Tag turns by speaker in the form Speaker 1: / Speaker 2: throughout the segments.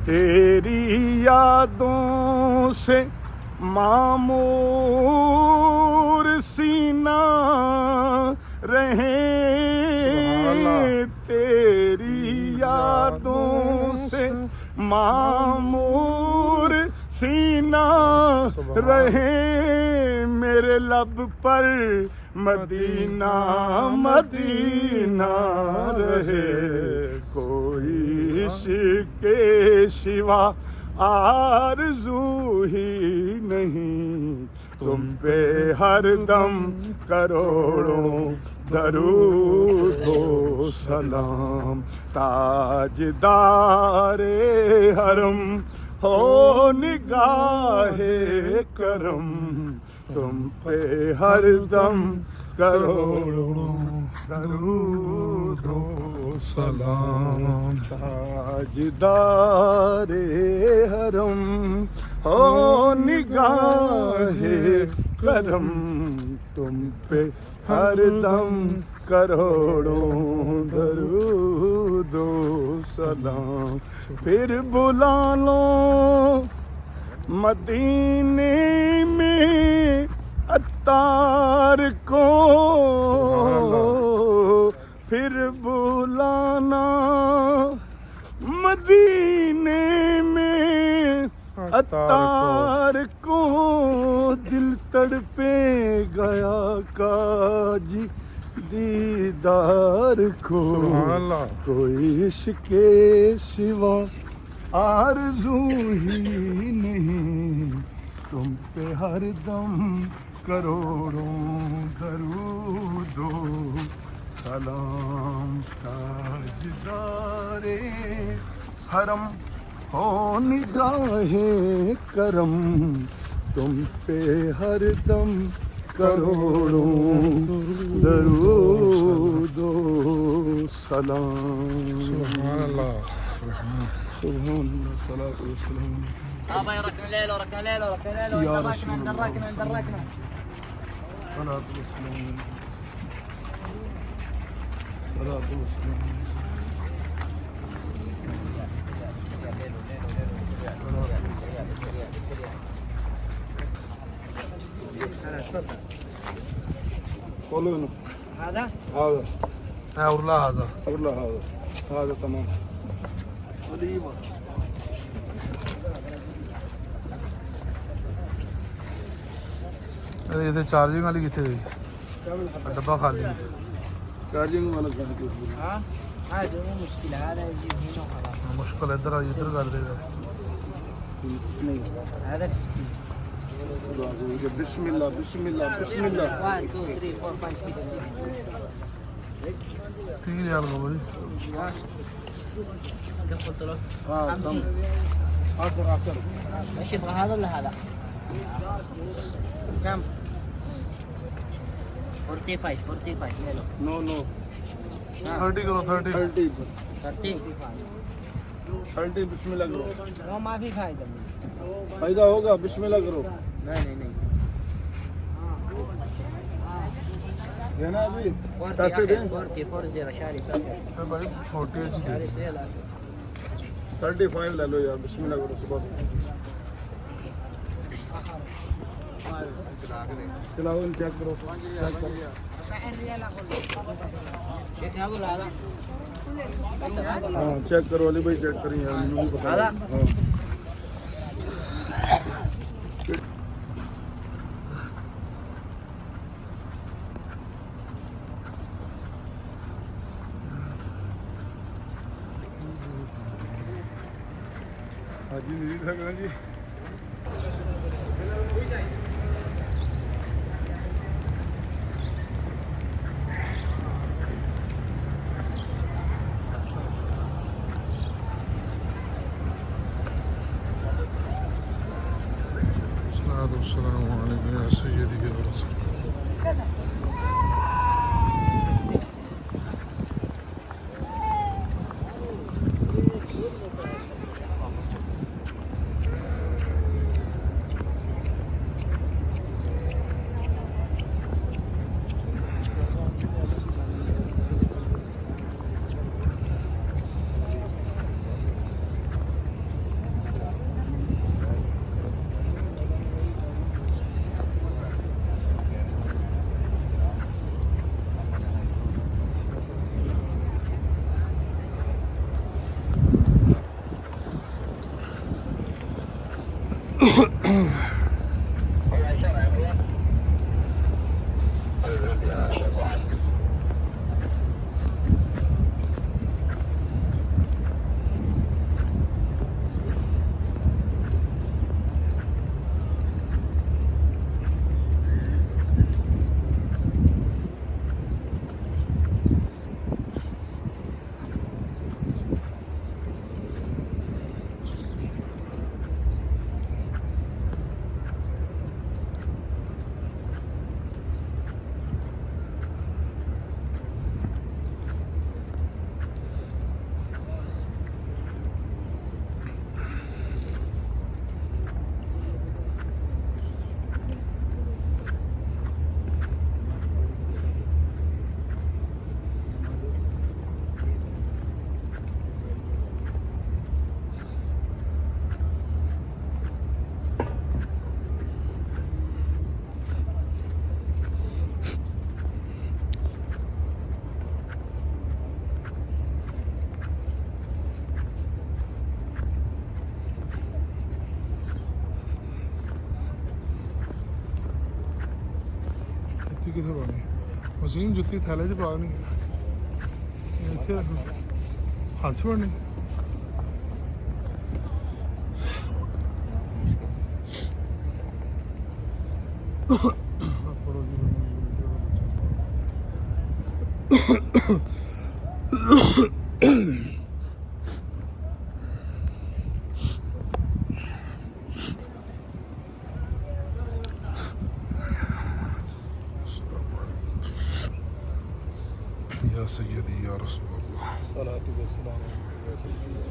Speaker 1: तेरी यादों से मामूर सीना रहे, तेरी यादों से मामूर सीना रहे, मेरे लब पर मदीना मदीना रहे। कोई इश्क़ के सिवा आरज़ू ही नहीं, तुम पे हर दम करोड़ों दरूद व सलाम। ताजदारे हरम हो निगाहे करम, तुम पे हर दम करोड़ों दरूद व सलाम। ताजदारे हरम हो निगाहे करम, तुम पे हर दम करोड़ों दरूद व सलाम। फिर बुला लो मदीने में अत्तार को, फिर बुलाना मदीने में अत्तार को। दिल तड़पे गया काजी दीदार को, कोई इश्क़ के सिवा आरज़ू ही नहीं, तुम पे हर दम करोड़ों दरूद व सलाम। ताजदारे हरम हो निगाहे करम, तुम पे हर दम करोड़ों दरूद व सलाम। सुभान अल्लाह, सुभान अल्लाह, सलातु व सलाम।
Speaker 2: भाई रखना ले लो, रखना ले लो, रखना ले लो, अंदर रखना, अंदर रखना, अंदर रखना।
Speaker 1: सलातु व सलाम, सलातु व सलाम। قولوا له
Speaker 2: هذا
Speaker 1: هذا
Speaker 3: ولا هذا
Speaker 1: ولا هذا هذا تمام.
Speaker 3: ये चार्जिंग वाली कितने गई? डब्बा खाली है।
Speaker 1: चार्जिंग वाला कर दो।
Speaker 2: हाँ हाँ जो मुश्किल है هذا يجي هنا خلاص।
Speaker 3: मुश्किल इधर कर देगा।
Speaker 1: नहीं
Speaker 2: هذا
Speaker 1: बिस्मिल्लाह बिस्मिल्लाह बिस्मिल्लाह।
Speaker 2: 1 2 3 4 5 6
Speaker 3: 3 रियाल का भाई।
Speaker 2: كم قلت له؟
Speaker 1: हाँ
Speaker 2: 50.
Speaker 1: आकर आकर
Speaker 2: ايش يبغى هذا ولا هذا؟ كم؟ 45 45 ले लो।
Speaker 1: नो नो
Speaker 3: 30 करो 30।
Speaker 2: 30
Speaker 1: 30 बिस्मिल्लाह करो।
Speaker 2: वो माफी फायदा
Speaker 1: फायदा होगा बिस्मिल्लाह करो।
Speaker 2: नहीं नहीं
Speaker 1: देना अभी
Speaker 2: 40
Speaker 1: पैसे दें।
Speaker 2: 40 40 شاري
Speaker 3: भाई 40
Speaker 2: شاري سيل
Speaker 1: 35 ले लो यार बिस्मिल्लाह करो। सुबह चलाओ चेक करो चेक करो।
Speaker 2: شيخ اقول هذا بس اقول
Speaker 1: हाँ चेक करो अली भाई चेक करें यार मुझे पता
Speaker 2: هذا
Speaker 1: हाँ जी नहीं सकना जी।
Speaker 3: अस्सलाम वालेकुम या सय्यदी के रसूल। ਜੁੱਤੀ ਕਿੱਥੇ ਪਾਣੀ ਮਸ਼ੀਨ ਜੁੱਤੀ ਥੈਲੇ 'ਚ ਪਾ ਨਹੀਂ ਇੱਥੇ ਰੱਖੋ ਹੱਥ 'ਚ ਪਾਣੀ يا سيدي يا رسول الله
Speaker 1: الصلاة والسلام على سيدنا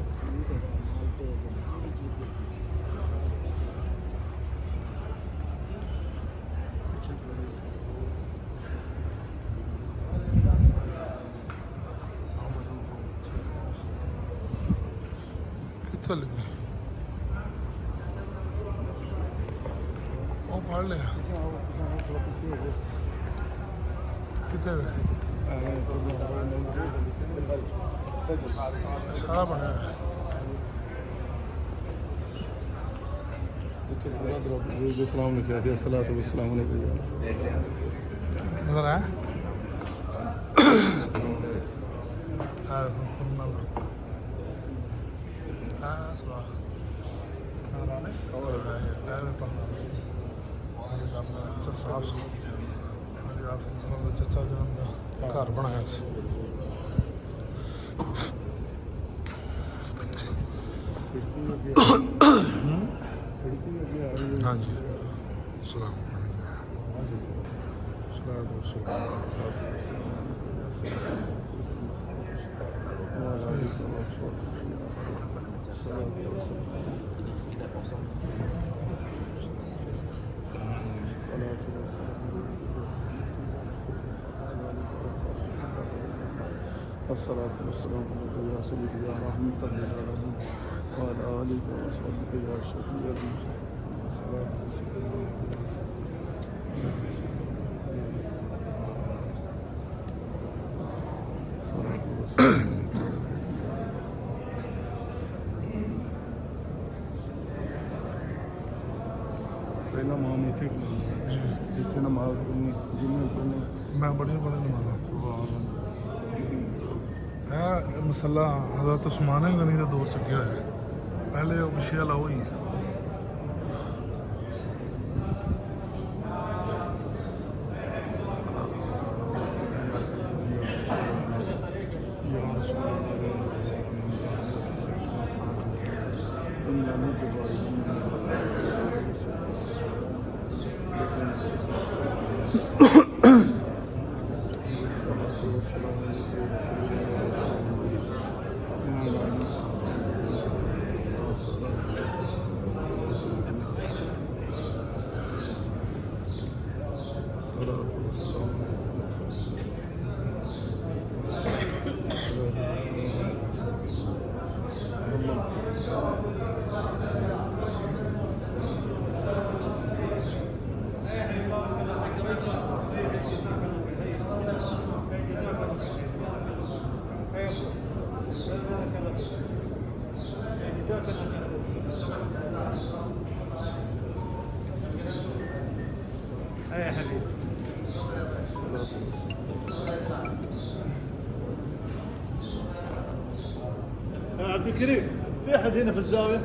Speaker 3: ਕਿੱਥੇ ਲੱਗੀ ਉਹ ਪੜ ਲਿਆ ਕਿੱਥੇ ਸਾਰਾ ਬਣਿਆ
Speaker 1: सलाम लिखा है अस्सलातु वस्सलाम
Speaker 3: नजर आया ਚਾਚਾ ਜਨਮ ਦਾ ਘਰ ਬਣਾਇਆ ਸੀ हाँ जी सलाम
Speaker 1: الصلاة والسلام على يا سيدي يا رحمة للعالمين وعلى آله وصحبه يا شفيع الصلاة والسلام पहला माँ मीठे जितने नमाज पढ़नी जिन्हें पढ़ने
Speaker 3: मैं बड़ी नमाज़ ਇਹ ਮਸਲਾ ਹਜ਼ਰਤ ਉਸਮਾਨ ਗਨੀ ਦਾ ਦੌਰ ਚੱਕਿਆ ਹੋਇਆ ਪਹਿਲੇ ਉਹ ਪਿੱਛੇ ਵਾਲਾ ਉਹ ਹੀ ਹੈ
Speaker 1: عبد الكريم في احد هنا في الزاويه؟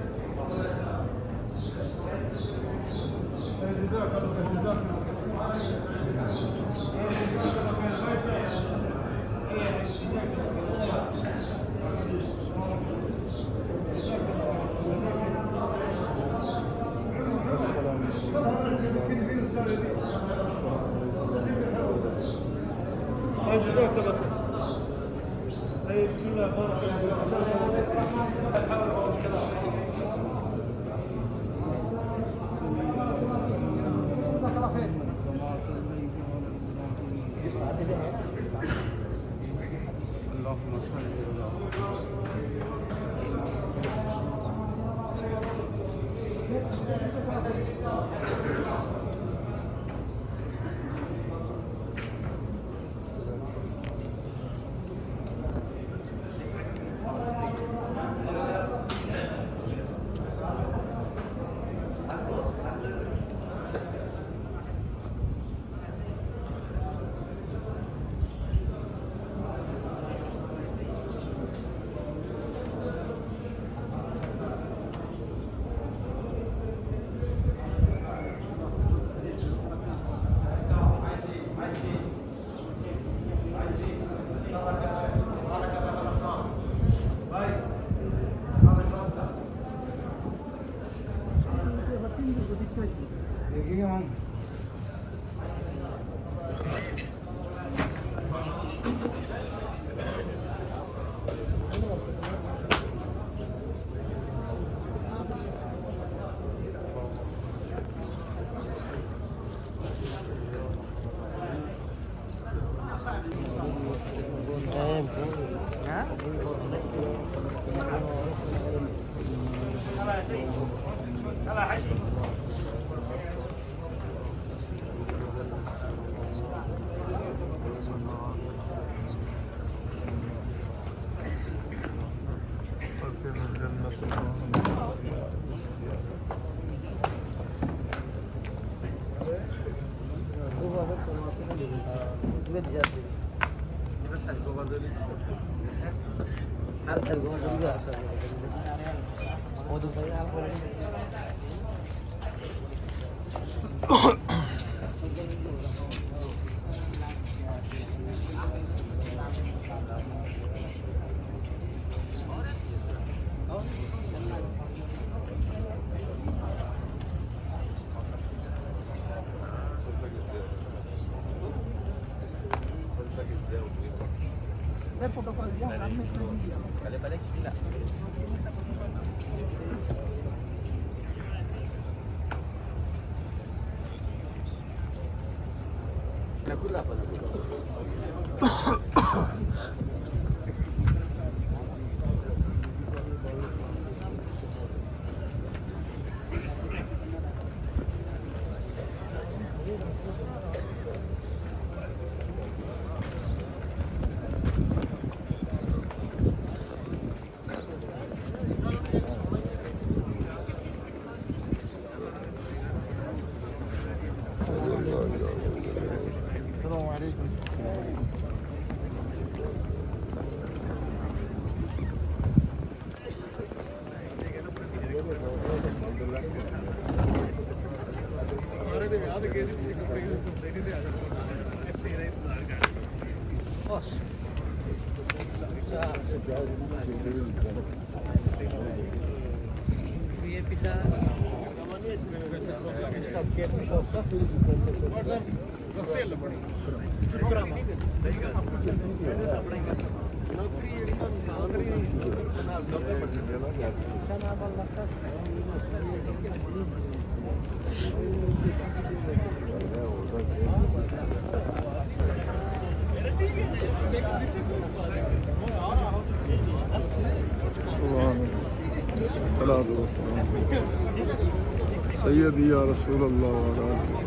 Speaker 1: سيدي يا رسول الله وعلى آله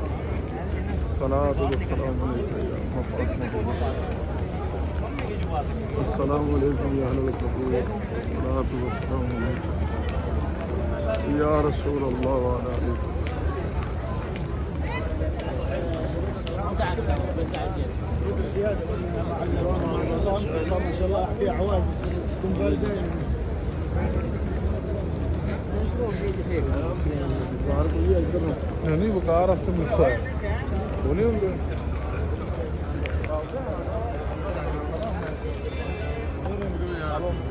Speaker 1: الصلاة والسلام عليك يا محمد السلام عليكم يا أهل القبور الصلاة والسلام عليكم يا رسول الله وعلى آله
Speaker 4: ما شاء الله في عوازل تكون باردين
Speaker 1: ਬਾਹਰ ਕੋਈ ਇੱਧਰ ਨੂੰ
Speaker 3: ਨਹੀਂ ਬੁਕਾਰ ਹਫਤੇ ਮਿੱਠਾ ਹੈ ਬੋਲੇ ਹੁੰਦੇ
Speaker 1: Claro.